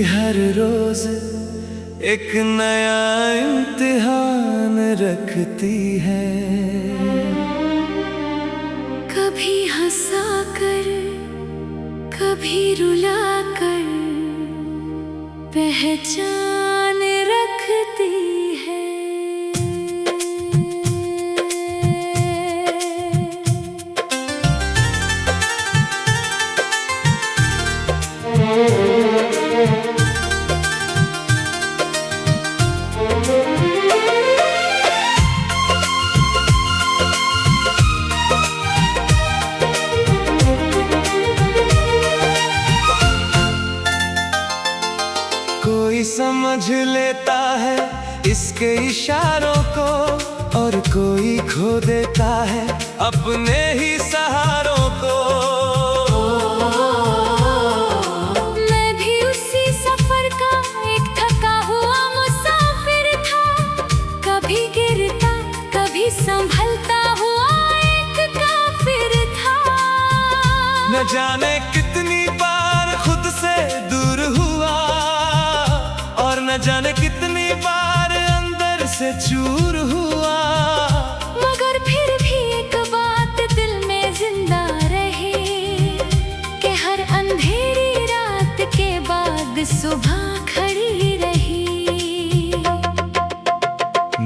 हर रोज एक नया इम्तिहान रखती है। कभी हंसा कर कभी रुला कर पहचान रखती है। कोई समझ लेता है इसके इशारों को और कोई खो देता है अपने ही सहारों को। मैं भी उसी सफर का एक थका हुआ मुसाफिर था, कभी गिरता कभी संभलता हुआ एक काफिर था। न जाने कितनी बार खुद से दूर हुआ और न जाने कितनी बार अंदर से चूर हुआ, मगर फिर भी एक बात दिल में जिंदा रही कि हर अंधेरी रात के बाद सुबह खड़ी रही।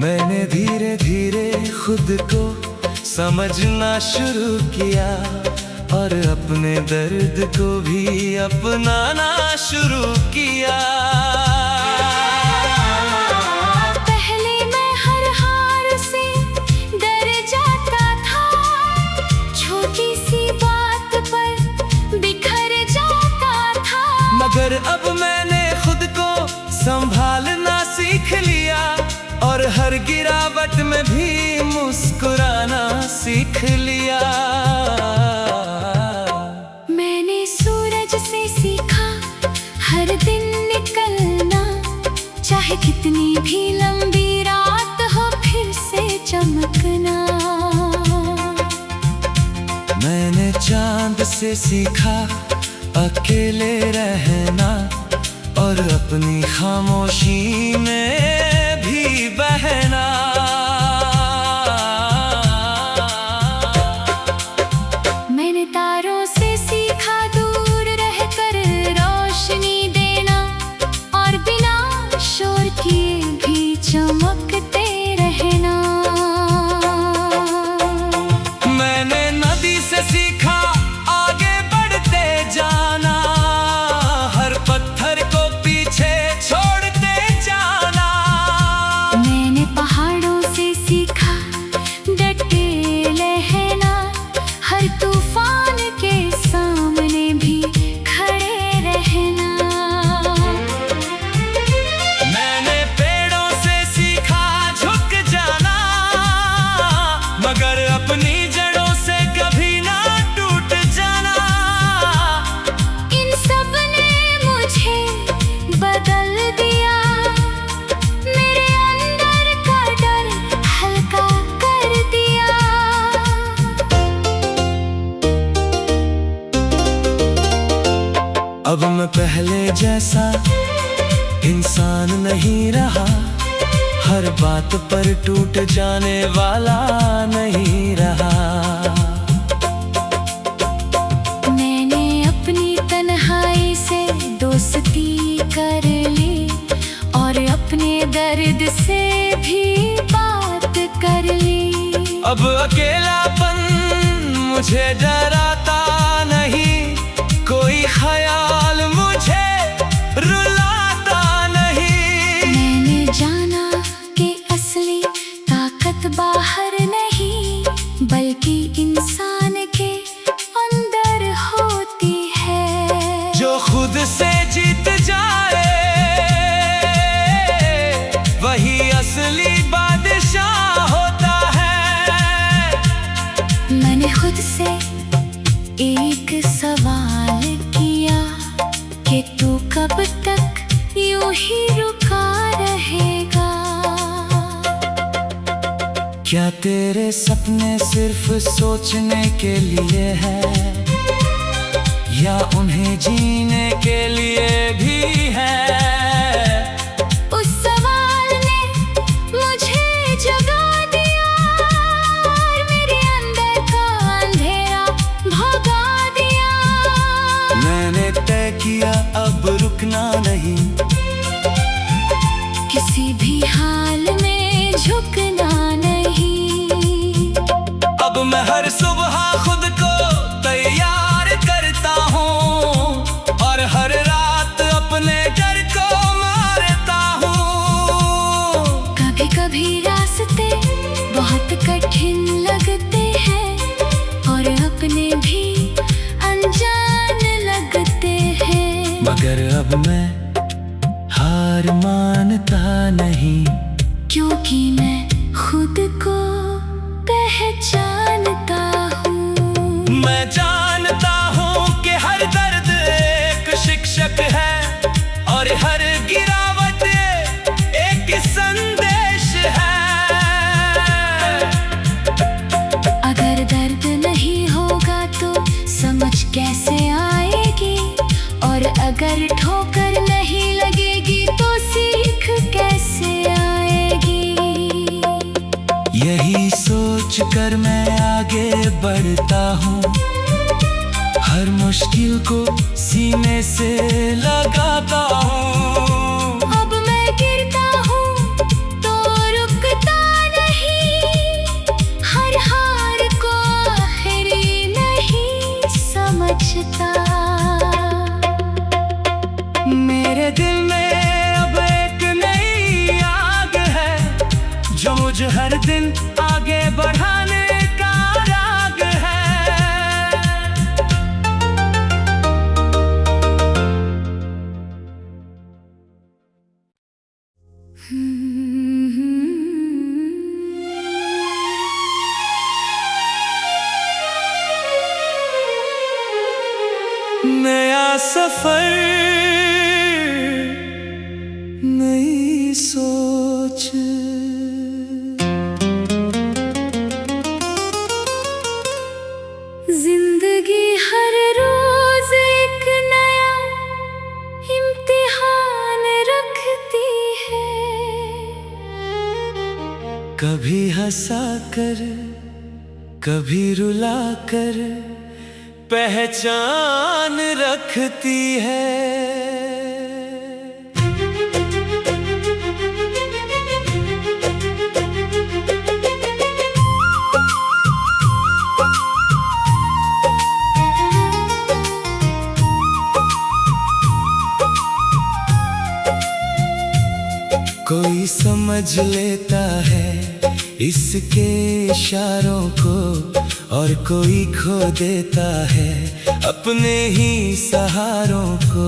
मैंने धीरे धीरे खुद को समझना शुरू किया और अपने दर्द को भी अपनाना शुरू किया। पहले मैं हर हार से डर जाता था, छोटी सी बात पर बिखर जाता था। मगर अब मैंने खुद को संभालना सीख लिया और हर गिरावट में भी मुस्कुराना सीख लिया। मैंने सूरज से सीखा हर दिन निकलना, चाहे कितनी भी लंबी रात हो फिर से चमकना। मैंने चांद से सीखा अकेले रहना और अपनी खामोशी में भी बहना। मैंने तारों से सीखा दूर रहकर रोशनी देना और बिना शोर किए भी चमकते रहना। मैंने नदी से सीखा आगे बढ़ते जाना, हर पत्थर को पीछे छोड़ते जाना। मैंने पहाड़ों से सीखा डटे रहना, हर तूफान के सामने भी खड़े रहना। मैंने पेड़ों से सीखा झुक जाना, मगर अपनी जड़ों से कभी ना टूट जाना। इन सब ने मुझे बदल दिया, मेरे अंदर का डर हल्का कर दिया। अब मैं पहले जैसा इंसान नहीं रहा, हर बात पर टूट जाने वाला नहीं रहा। मैंने अपनी तन्हाई से दोस्ती कर ली और अपने दर्द से भी बात कर ली। अब अकेलापन मुझे डराता नहीं, कोई ख्याल मुझे रुलाता नहीं। मैंने जाना कि असली ताकत बाहर नहीं बल्कि इंसान के अंदर होती है। जो खुद से जीत जाए वही असली बादशाह होता है। मैंने खुद से एक सवाल किया कि तू कब तक यूं ही रुका रहेगा। क्या तेरे सपने सिर्फ सोचने के लिए है या उन्हें जीने के लिए भी है? नहीं, किसी भी हाल में झुकना नहीं। अब मैं हर सुबह खुद को तैयार करता हूँ और हर रात अपने डर को मारता हूँ। कभी कभी रास्ते बहुत कठिन लगते हैं और अपने भी अनजान लगते हैं, मगर अब मैं हार मानता नहीं, क्योंकि मैं खुद को पहचानता हूँ। मैं जानता हूँ कि हर दर्द एक शिक्षक है और हर गिरावट एक संदेश है। अगर दर्द नहीं होगा तो समझ कैसे आएगी, और अगर ठोकर नहीं लगेगी तो सीख कैसे आएगी। यही सोच कर मैं आगे बढ़ता हूँ, हर मुश्किल को सीने से लगाता हूँ। अब मैं गिरता हूँ तो रुकता नहीं, हर हार को आखिरी नहीं समझता। मेरे दिल में अब एक नई आग है जो मुझे हर दिन आगे बढ़ाने का राग है। नया सफर, नई सोच, जिंदगी हर रोज एक नया इम्तिहान रखती है। कभी हंसा कर कभी रुला कर पहचान रखती है। कोई समझ लेता है इसके इशारों को और कोई खो देता है अपने ही सहारों को।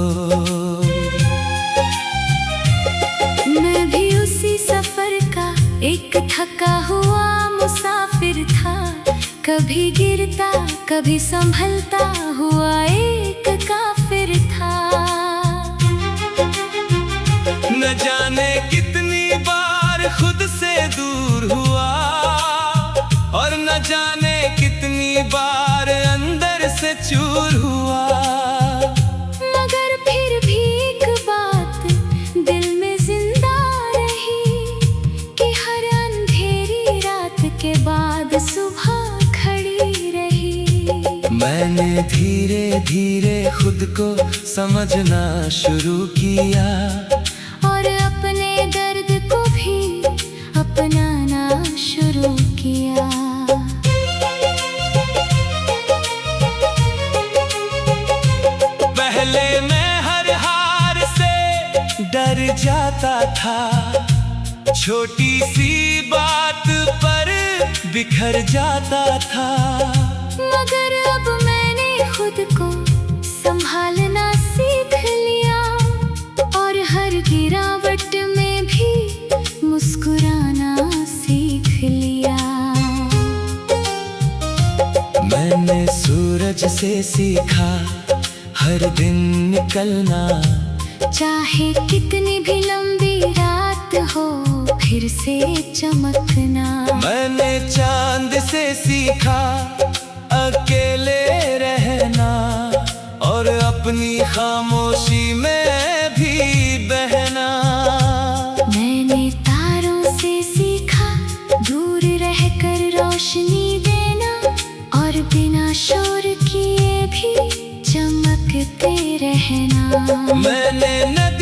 मैं भी उसी सफर का एक थका हुआ मुसाफिर था, कभी गिरता कभी संभलता हुआ एक काफिर था। न जाने कितनी बार खुद से दूर हुआ और न जाने कितनी बार अंदर से चूर हुआ, मगर फिर भी एक बात दिल में जिंदा रही कि हर अंधेरी रात के बाद सुबह खड़ी रही। मैंने धीरे धीरे खुद को समझना शुरू किया और अपने दर्द को भी अपनाना शुरू किया। पहले मैं हर हार से डर जाता था, छोटी सी बात पर बिखर जाता था, मगर अब मैंने खुद को संभालना सीख लिया और हर गिरावट में भी मुस्कुराना सीख लिया। मैंने सूरज से सीखा हर दिन निकलना, चाहे कितनी भी लंबी रात हो फिर से चमकना। मैंने चांद से सीखा अकेले रहना और अपनी खामोशी में भी बहना। मैंने तारों से सीखा दूर रहकर रोशनी देना और बिना शोर किए भी चमकते रहना। मैंने नदी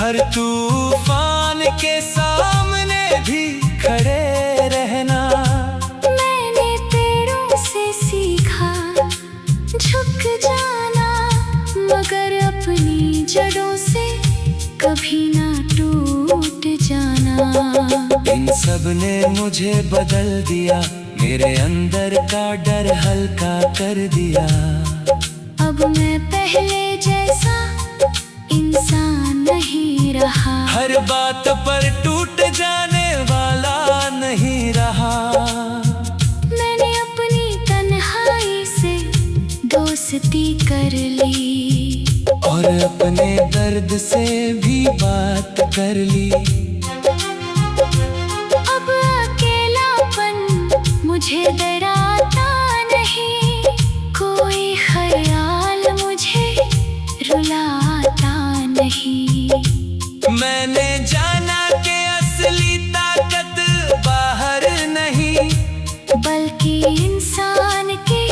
हर तूफान के सामने भी खड़े रहना। मैंने पेड़ों से सीखा झुक जाना, मगर अपनी जड़ों से कभी ना टूट जाना। इन सब ने मुझे बदल दिया, मेरे अंदर का डर हल्का कर दिया। अब मैं पहले जैसा इंसान नहीं रहा, हर बात पर टूट जाने वाला नहीं रहा। मैंने अपनी तन्हाई से दोस्ती कर ली, और अपने दर्द से भी बात कर ली। अब अकेलापन मुझे डराता नहीं, कोई ख्याल मुझे रुलाता नहीं। मैंने जाना कि असली ताकत बाहर नहीं, बल्कि इंसान के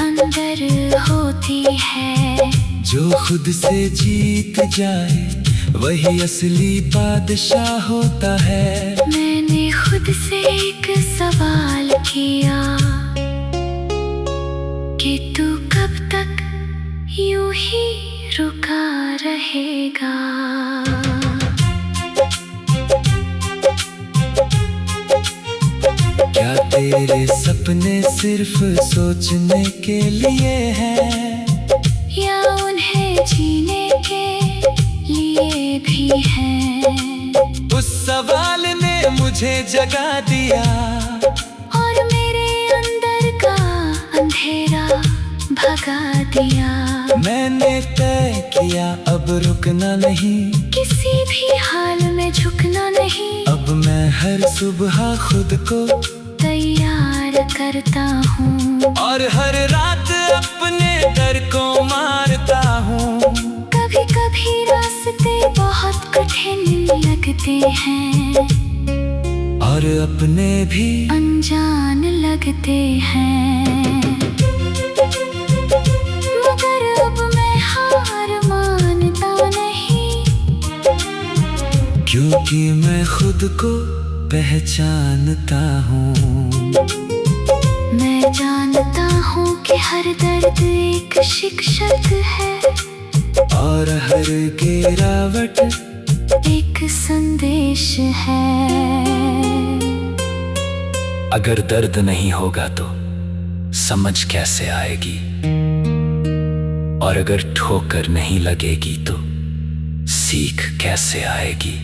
अंदर होती है। जो खुद से जीत जाए वही असली बादशाह होता है। मैंने खुद से एक सवाल किया कि तू कब तक यूं ही रुका रहेगा। क्या तेरे सपने सिर्फ सोचने के लिए हैं, या उन्हें जीने के लिए भी है? उस सवाल ने मुझे जगा दिया, और मेरे अंदर का अंधेरा भगा दिया। मैंने तय किया अब रुकना नहीं, किसी भी हाल में झुकना नहीं। अब मैं हर सुबह खुद को तैयार करता हूँ, और हर रात अपने डर को मारता हूँ। कभी कभी रास्ते बहुत कठिन लगते हैं, और अपने भी अनजान लगते हैं, मगर अब मैं हार मानता नहीं, क्योंकि मैं खुद को पहचानता हूँ। मैं जानता हूँ कि हर दर्द एक शिक्षक है, और हर गिरावट एक संदेश है। अगर दर्द नहीं होगा तो समझ कैसे आएगी, और अगर ठोकर नहीं लगेगी तो सीख कैसे आएगी।